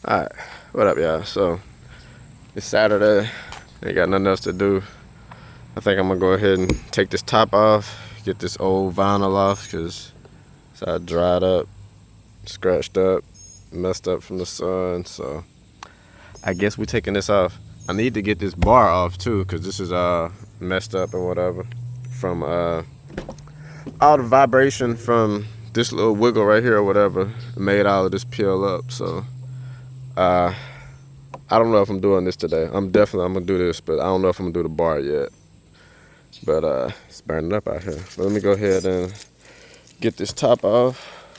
Alright, what up, y'all? So, it's Saturday. Ain't got nothing else to do. I think I'm gonna go ahead and take this top off, get this old vinyl off, because it's all dried up, scratched up, messed up from the sun. So, I guess we're taking this off. I need to get this bar off too, because this is messed up or whatever from all the vibration from this little wiggle right here or whatever made all of this peel up. So, I don't know if I'm doing this today. I'm gonna do this, but I don't know if I'm gonna do the bar yet. But it's burning up out here. But let me go ahead and get this top off.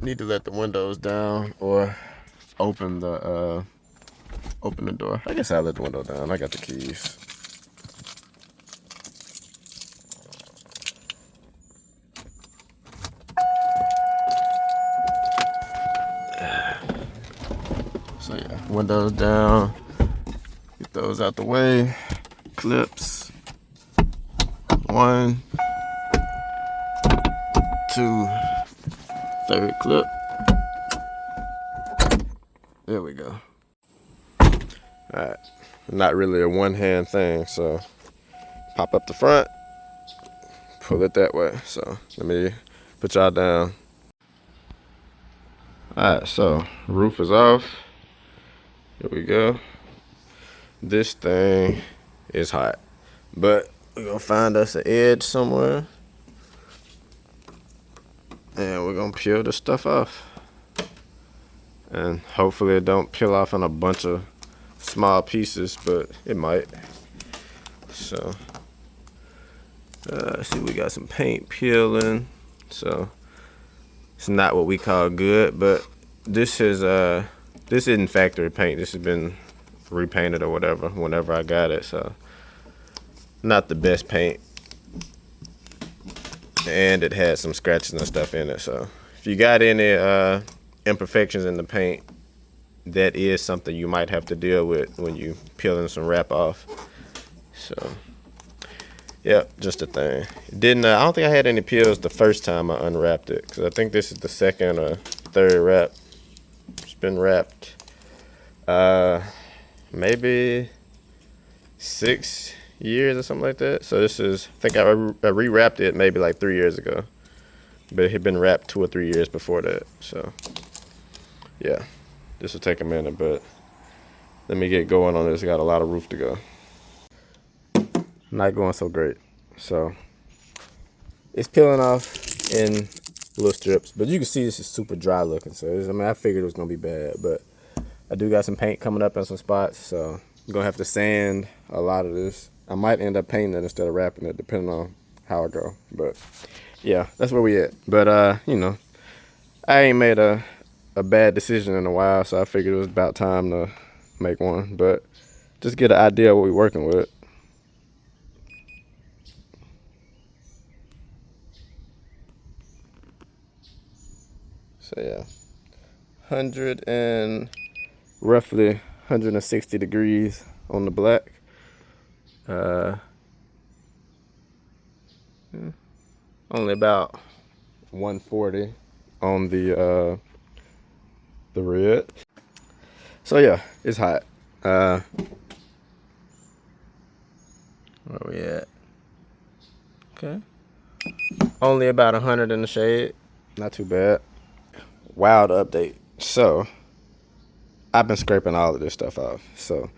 Need to let the windows down or open the door. I guess I'll let the window down. I got the keys. So yeah, windows down. Get those out the way. Clips. 1, 2, third clip. There we go. Alright. Not really a one-hand thing, so pop up the front, pull it that way. So let me put y'all down. Alright, so roof is off. Here we go. This thing is hot, but we're gonna find us an edge somewhere and we're gonna peel this stuff off, and hopefully it don't peel off in a bunch of small pieces, but it might. So see, we got some paint peeling, so it's not what we call good, but this isn't factory paint. This has been repainted or whatever whenever I got it, so not the best paint, and it had some scratches and stuff in it. So if you got any imperfections in the paint, that is something you might have to deal with when you peeling some wrap off. So yeah, just a thing. I don't think I had any peels the first time I unwrapped it, because I think this is the second or third wrap. It's been wrapped maybe 6 years or something like that. So this is, I think I rewrapped it maybe like 3 years ago, but it had been wrapped 2 or 3 years before that. So yeah, this will take a minute, but let me get going on this. Got a lot of roof to go. Not going so great. So it's peeling off in little strips, but you can see this is super dry looking. So I figured it was gonna be bad, but I do got some paint coming up in some spots, so I'm gonna have to sand a lot of this. I might end up painting it instead of wrapping it, depending on how I go. But yeah, that's where we at. But you know, I ain't made a bad decision in a while, so I figured it was about time to make one. But just get an idea of what we're working with. So yeah, roughly 160 degrees on the black. Only about 140 on the red. So yeah, it's hot. Where we at? Okay. Only about 100 in the shade. Not too bad. Wild update. So I've been scraping all of this stuff off. So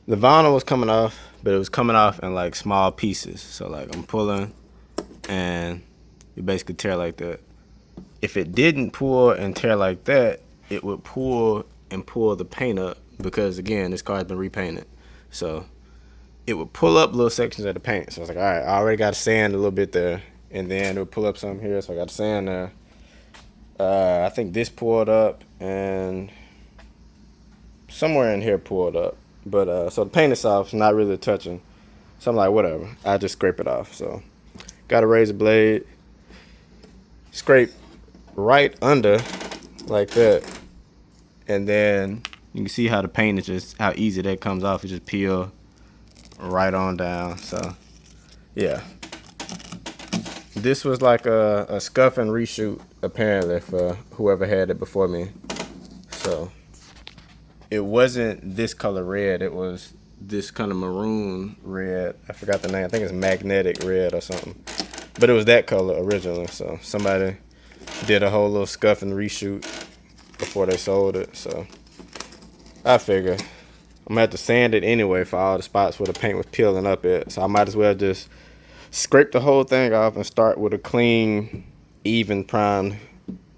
the vinyl was coming off, but it was coming off in like small pieces. So like I'm pulling and you basically tear like that. If it didn't pull and tear like that, it would pull and pull the paint up, because again, this car's been repainted. So it would pull up little sections of the paint. So I was like, all right, I already got to sand a little bit there, and then it would pull up some here, so I got to sand there. I think this pulled up and somewhere in here pulled up, but so the paint is soft, not really touching. So I'm like, whatever, I just scrape it off. So got a razor blade, scrape right under like that, and then you can see how the paint is just, how easy that comes off. It just peel right on down. So yeah, this was like a scuff and reshoot apparently for whoever had it before me. So it wasn't this color red, it was this kind of maroon red. I forgot the name. I think it's magnetic red or something. But it was that color originally. So somebody did a whole little scuff and reshoot before they sold it. So I figured I'm gonna have to sand it anyway for all the spots where the paint was peeling up at. So I might as well just scrape the whole thing off and start with a clean, even primed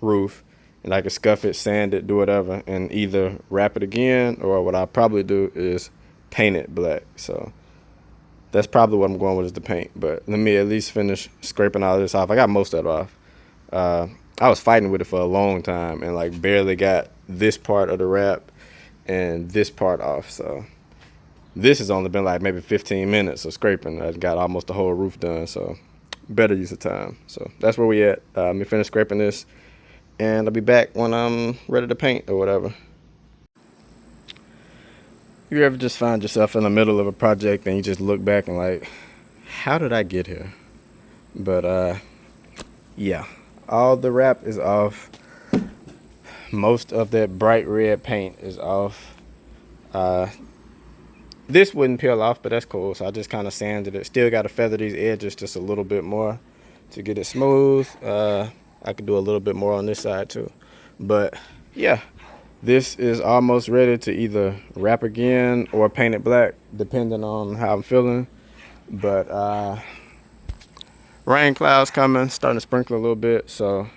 roof. And I can scuff it, sand it, do whatever, and either wrap it again, or what I'll probably do is paint it black. So that's probably what I'm going with, is the paint. But let me at least finish scraping all this off. I got most of it off. I was fighting with it for a long time and like barely got this part of the wrap and this part off. So this has only been like maybe 15 minutes of scraping. I got almost the whole roof done. So better use of time. So that's where we at. Let me finish scraping this, and I'll be back when I'm ready to paint or whatever. You ever just find yourself in the middle of a project and you just look back and like, how did I get here? But yeah, all the wrap is off. Most of that bright red paint is off. This wouldn't peel off, but that's cool. So I just kind of sanded it. Still got to feather these edges just a little bit more to get it smooth. I could do a little bit more on this side too. But yeah, this is almost ready to either wrap again or paint it black, depending on how I'm feeling. But rain clouds coming, starting to sprinkle a little bit. So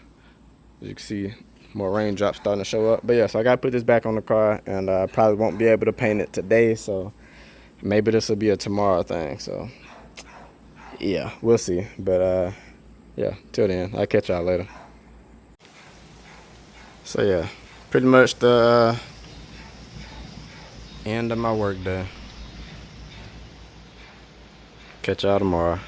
as you can see, more raindrops starting to show up. But yeah, so I got to put this back on the car, and I probably won't be able to paint it today. So maybe this will be a tomorrow thing. So yeah, we'll see. But yeah, till then, I'll catch y'all later. So yeah, pretty much the end of my work day. Catch y'all tomorrow.